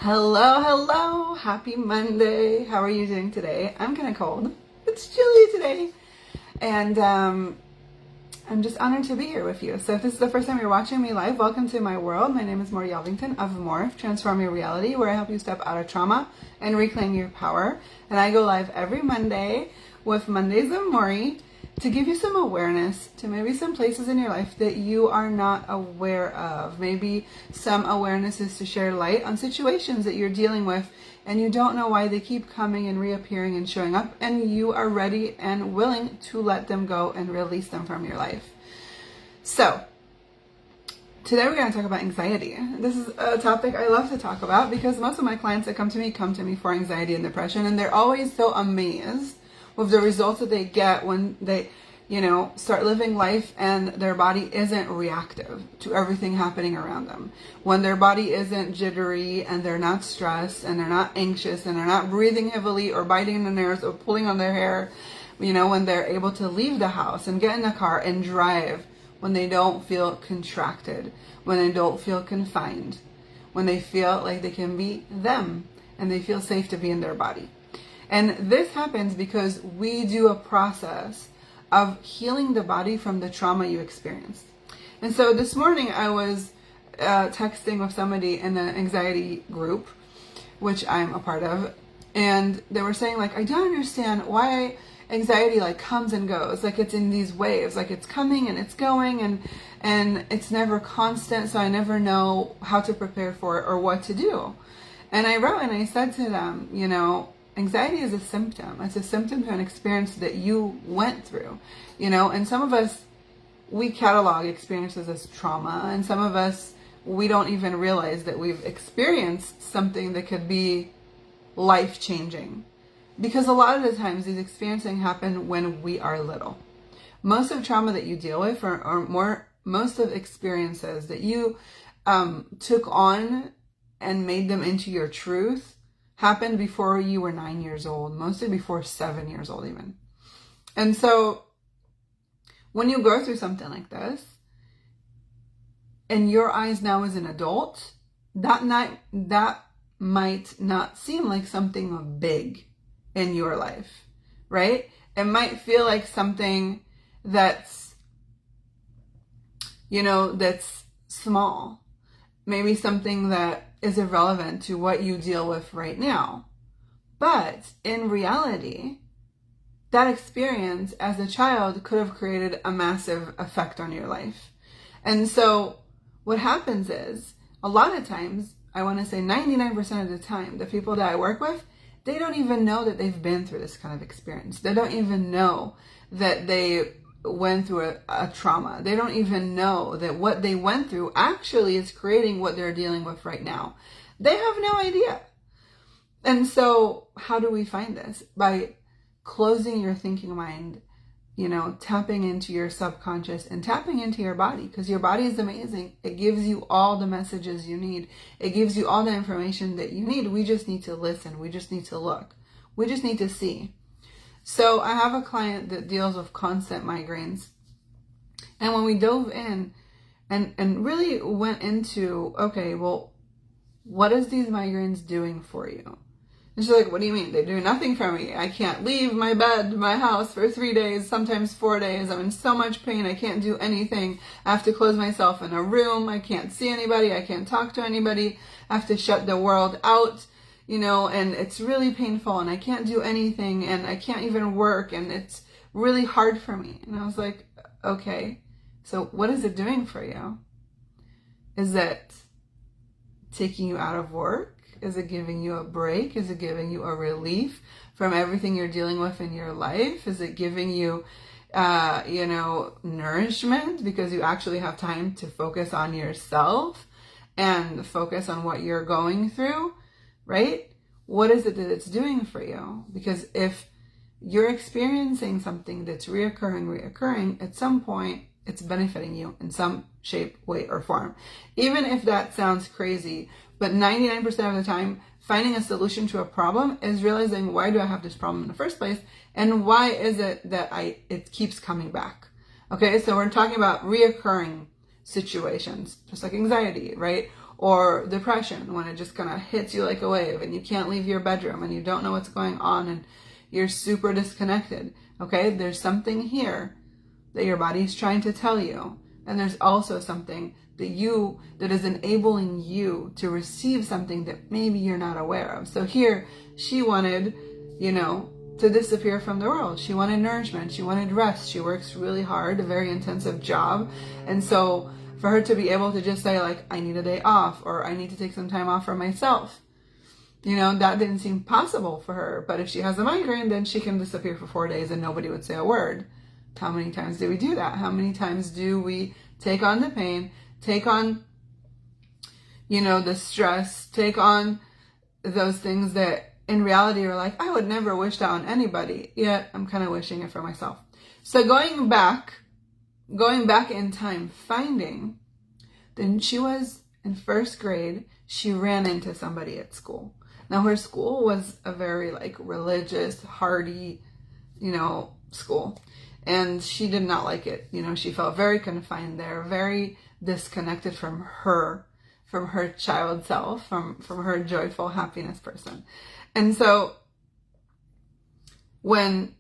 Hello, hello. Happy Monday. How are you doing today? I'm kind of cold. It's chilly today. And I'm just honored to be here with you. So if this is the first time you're watching me live, welcome to my world. My name is Maury Elvington of Morph, Transform Your Reality, where I help you step out of trauma and reclaim your power. And I go live every Monday with Mondays of Maury to give you some awareness to maybe some places in your life that you are not aware of. Maybe some awareness is to share light on situations that you're dealing with and you don't know why they keep coming and reappearing and showing up, and you are ready and willing to let them go and release them from your life. So today we're going to talk about anxiety. This is a topic I love to talk about because most of my clients that come to me for anxiety and depression, and they're always so amazed with the results that they get when they, start living life and their body isn't reactive to everything happening around them. When their body isn't jittery and they're not stressed and they're not anxious and they're not breathing heavily or biting their nails or pulling on their hair, when they're able to leave the house and get in the car and drive, when they don't feel contracted, when they don't feel confined, when they feel like they can be them and they feel safe to be in their body. And this happens because we do a process of healing the body from the trauma you experienced. And so this morning I was texting with somebody in an anxiety group, which I'm a part of, and they were saying, I don't understand why anxiety comes and goes, it's in these waves, it's coming and it's going, and it's never constant, so I never know how to prepare for it or what to do. And I wrote and I said to them, anxiety is a symptom. It's a symptom to an experience that you went through, and some of us, we catalog experiences as trauma, and some of us, we don't even realize that we've experienced something that could be life-changing. Because a lot of the times these experiences happen when we are little. Most of trauma that you deal with, most of experiences that you took on and made them into your truth, happened before you were 9 years old, mostly before 7 years old even. And so when you go through something like this, in your eyes now as an adult, that might not seem like something big in your life, right? It might feel like something that's, that's small. Maybe something that is irrelevant to what you deal with right now. But in reality, that experience as a child could have created a massive effect on your life. And so what happens is, a lot of times, I want to say 99% of the time, the people that I work with, they don't even know that they've been through this kind of experience. They don't even know that they went through a trauma. They don't even know that what they went through actually is creating what they're dealing with right now. They have no idea. And so how do we find this? By closing your thinking mind, tapping into your subconscious and tapping into your body, because your body is amazing. It gives you all the messages you need. It gives you all the information that you need. We just need to listen. We just need to look. We just need to see. So I have a client that deals with constant migraines. And when we dove in and really went into, okay, well, what is these migraines doing for you? And she's like, what do you mean? They do nothing for me. I can't leave my bed, my house for 3 days, sometimes 4 days. I'm in so much pain. I can't do anything. I have to close myself in a room. I can't see anybody. I can't talk to anybody. I have to shut the world out. And it's really painful and I can't do anything and I can't even work and it's really hard for me. And I was like, okay, so what is it doing for you? Is it taking you out of work? Is it giving you a break? Is it giving you a relief from everything you're dealing with in your life? Is it giving you, nourishment because you actually have time to focus on yourself and focus on what you're going through? Right? What is it that it's doing for you? Because if you're experiencing something that's reoccurring, at some point, it's benefiting you in some shape, way, or form. Even if that sounds crazy, but 99% of the time, finding a solution to a problem is realizing, why do I have this problem in the first place? And why is it that it keeps coming back? Okay, so we're talking about reoccurring situations, just like anxiety, right? or depression, when it just kind of hits you like a wave and you can't leave your bedroom and you don't know what's going on and you're super disconnected. Okay, there's something here that your body's trying to tell you. And there's also something that is enabling you to receive something that maybe you're not aware of. So here, she wanted, to disappear from the world. She wanted nourishment. She wanted rest. She works really hard, a very intensive job. And so for her to be able to just say, like, I need a day off, or I need to take some time off for myself, that didn't seem possible for her. But if she has a migraine, then she can disappear for 4 days and nobody would say a word. How many times do we do that? How many times do we take on the pain, take on, the stress, take on those things that in reality are like, I would never wish that on anybody, yet I'm kind of wishing it for myself. So going back in time, finding, then she was in first grade, she ran into somebody at school. Now her school was a very religious, hardy, school. And she did not like it. She felt very confined there, very disconnected from her child self, from her joyful happiness person. And so when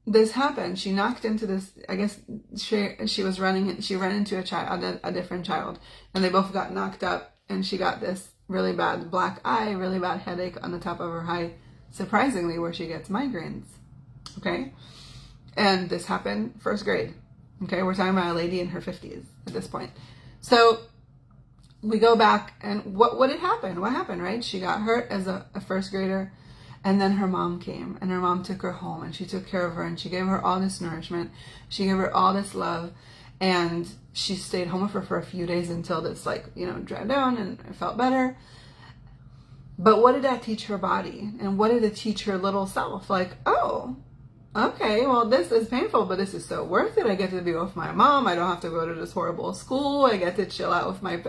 this happened, she knocked into this, I guess she ran into a different child, and they both got knocked up, and she got this really bad black eye, really bad headache on the top of her eye, surprisingly, where she gets migraines. Okay? And this happened first grade. Okay, we're talking about a lady in her 50s at this point. So we go back, and what had happened? What happened, right? She got hurt as a first grader, and then her mom came, and her mom took her home, and she took care of her, and she gave her all this nourishment. She gave her all this love, and she stayed home with her for a few days until this, dried down and it felt better. But what did that teach her body? And what did it teach her little self? Oh, okay, well, this is painful, but this is so worth it. I get to be with my mom. I don't have to go to this horrible school. I get to chill out with my,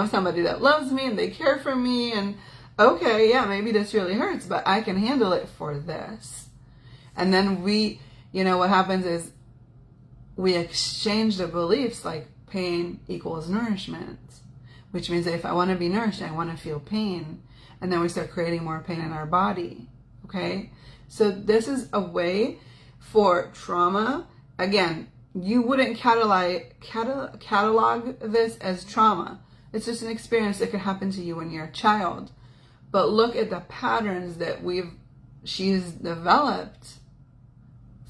somebody that loves me and they care for me. And okay, yeah, maybe this really hurts, but I can handle it for this. And then what happens is we exchange the beliefs, like pain equals nourishment, which means that if I want to be nourished, I want to feel pain. And then we start creating more pain in our body. Okay? So this is a way for trauma. Again, you wouldn't catalog this as trauma. It's just an experience that could happen to you when you're a child. But look at the patterns that she's developed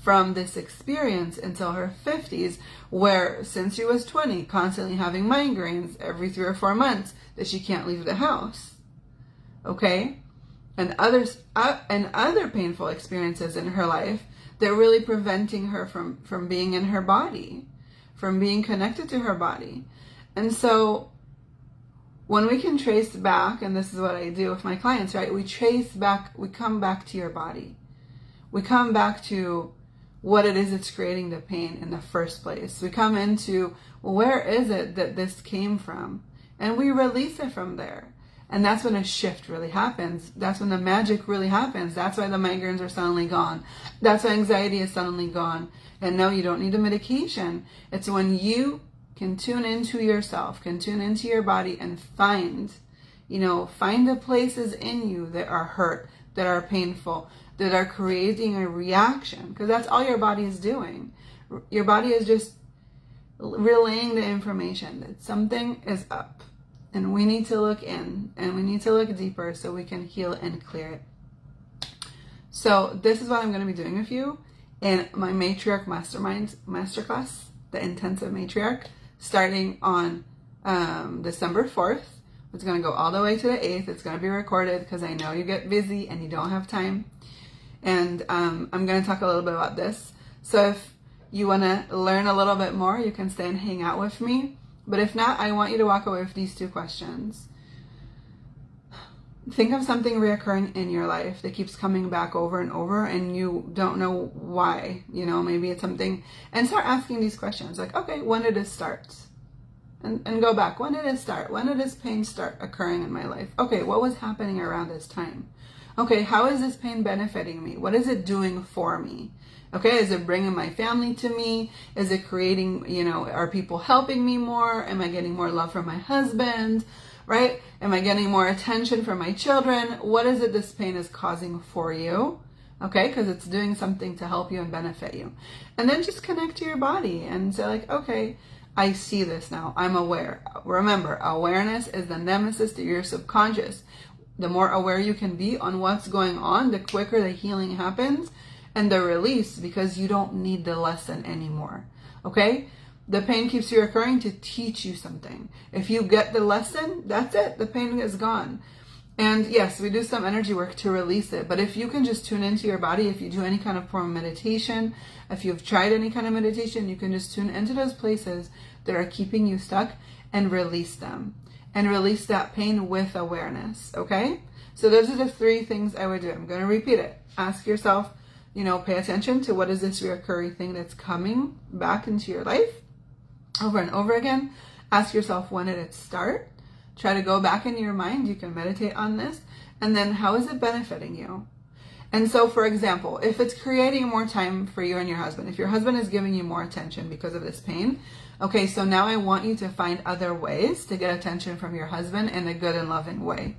from this experience until her 50s, where since she was 20, constantly having migraines every 3 or 4 months, that she can't leave the house. Okay? And other painful experiences in her life that are really preventing her from being in her body, from being connected to her body. And so when we can trace back, and this is what I do with my clients, right? We come back to your body. We come back to what it is that's creating the pain in the first place. We come into, where is it that this came from? And we release it from there. And that's when a shift really happens. That's when the magic really happens. That's why the migraines are suddenly gone. That's why anxiety is suddenly gone. And no, you don't need a medication. It's when you can tune into yourself, can tune into your body and find the places in you that are hurt, that are painful, that are creating a reaction. Because that's all your body is doing. Your body is just relaying the information that something is up. And we need to look in, and we need to look deeper so we can heal and clear it. So this is what I'm going to be doing with you in my Matriarch Mastermind Masterclass, the Intensive Matriarch, starting on December 4th. It's going to go all the way to the 8th. It's going to be recorded because I know you get busy and you don't have time. And I'm going to talk a little bit about this. So if you want to learn a little bit more, you can stay and hang out with me. But if not, I want you to walk away with these 2 questions. Think of something reoccurring in your life that keeps coming back over and over and you don't know why. Maybe it's something. And start asking these questions. Like, okay, when did it start? And go back. When did it start? When did this pain start occurring in my life? Okay, what was happening around this time? Okay, how is this pain benefiting me? What is it doing for me? Okay, is it bringing my family to me? Is it creating, are people helping me more? Am I getting more love from my husband? right? Am I getting more attention from my children? What is it this pain is causing for you? Okay, because it's doing something to help you and benefit you. And then just connect to your body and say like, okay, I see this now. I'm aware. Remember, awareness is the nemesis to your subconscious. The more aware you can be on what's going on, the quicker the healing happens and the release, because you don't need the lesson anymore. Okay? The pain keeps reoccurring to teach you something. If you get the lesson, that's it. The pain is gone. And yes, we do some energy work to release it. But if you can just tune into your body, if you do any kind of form of meditation, if you've tried any kind of meditation, you can just tune into those places that are keeping you stuck and release them. And release that pain with awareness, okay? So those are the 3 things I would do. I'm going to repeat it. Ask yourself, pay attention to what is this recurring thing that's coming back into your life over and over again. Ask yourself, when did it start? Try to go back in your mind. You can meditate on this. And then how is it benefiting you? And so, for example, if it's creating more time for you and your husband, if your husband is giving you more attention because of this pain, okay, so now I want you to find other ways to get attention from your husband in a good and loving way.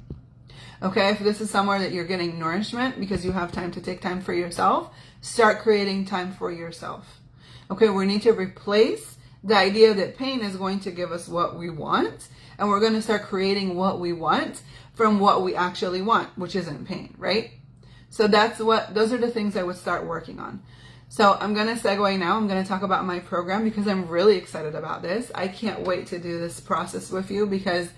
Okay, if this is somewhere that you're getting nourishment because you have time to take time for yourself, start creating time for yourself. Okay, we need to replace the idea that pain is going to give us what we want, and we're going to start creating what we want from what we actually want, which isn't pain, right? So those are the things I would start working on. So I'm going to segue now. I'm going to talk about my program because I'm really excited about this. I can't wait to do this process with you because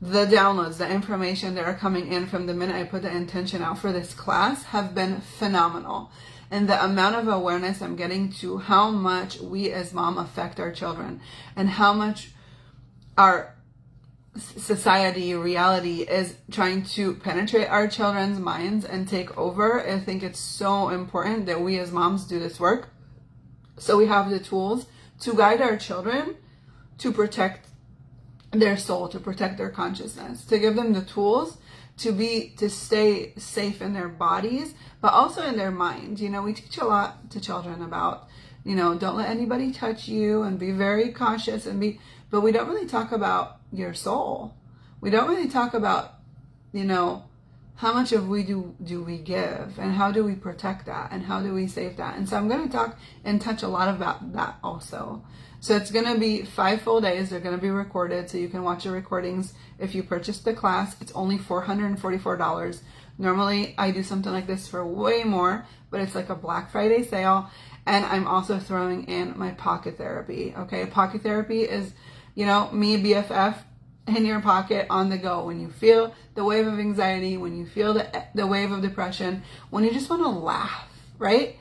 the downloads, the information that are coming in from the minute I put the intention out for this class have been phenomenal. And the amount of awareness I'm getting to how much we as mom affect our children and how much our society, reality is trying to penetrate our children's minds and take over. I think it's so important that we as moms do this work so we have the tools to guide our children to protect their soul, to protect their consciousness, to give them the tools to stay safe in their bodies, but also in their mind. We teach a lot to children about, don't let anybody touch you and be very cautious but we don't really talk about your soul. We don't really talk about, how much of we do we give and how do we protect that and how do we save that. And so I'm going to talk and touch a lot about that also. So it's going to be 5 full days. They're going to be recorded so you can watch the recordings. If you purchase the class, it's only $444. Normally I do something like this for way more, but it's like a Black Friday sale. And I'm also throwing in my pocket therapy. Okay, pocket therapy is, me, BFF, in your pocket on the go. When you feel the wave of anxiety, when you feel the wave of depression, when you just want to laugh, right?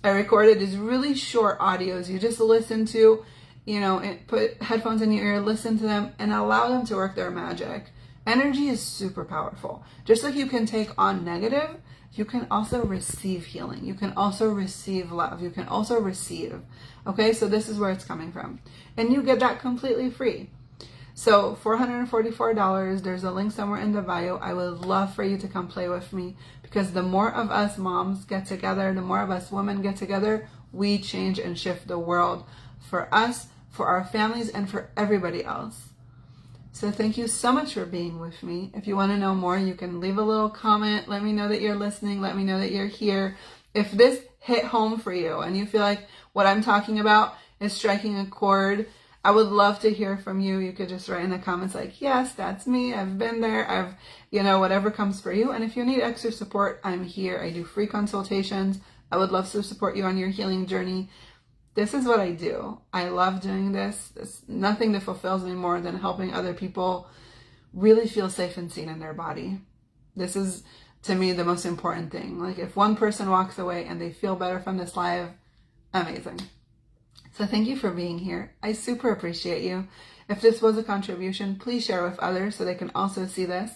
I recorded these really short audios. You just listen to, and put headphones in your ear, listen to them, and allow them to work their magic. Energy is super powerful. Just like you can take on negative, you can also receive healing. You can also receive love. You can also receive. Okay, so this is where it's coming from. And you get that completely free. So $444, there's a link somewhere in the bio. I would love for you to come play with me because the more of us moms get together, the more of us women get together, we change and shift the world for us, for our families, and for everybody else. So thank you so much for being with me. If you want to know more, you can leave a little comment. Let me know that you're listening. Let me know that you're here. If this hit home for you and you feel like what I'm talking about is striking a chord, I would love to hear from you. You could just write in the comments like, yes, that's me. I've been there. Whatever comes for you. And if you need extra support, I'm here. I do free consultations. I would love to support you on your healing journey. This is what I do. I love doing this. There's nothing that fulfills me more than helping other people really feel safe and seen in their body. This is, to me, the most important thing. Like if one person walks away and they feel better from this live, amazing. So thank you for being here. I super appreciate you. If this was a contribution, please share with others so they can also see this.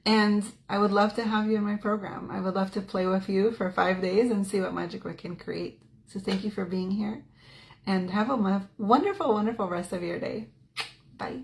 And I would love to have you in my program. I would love to play with you for 5 days and see what magic we can create. So thank you for being here and have a wonderful, wonderful rest of your day. Bye.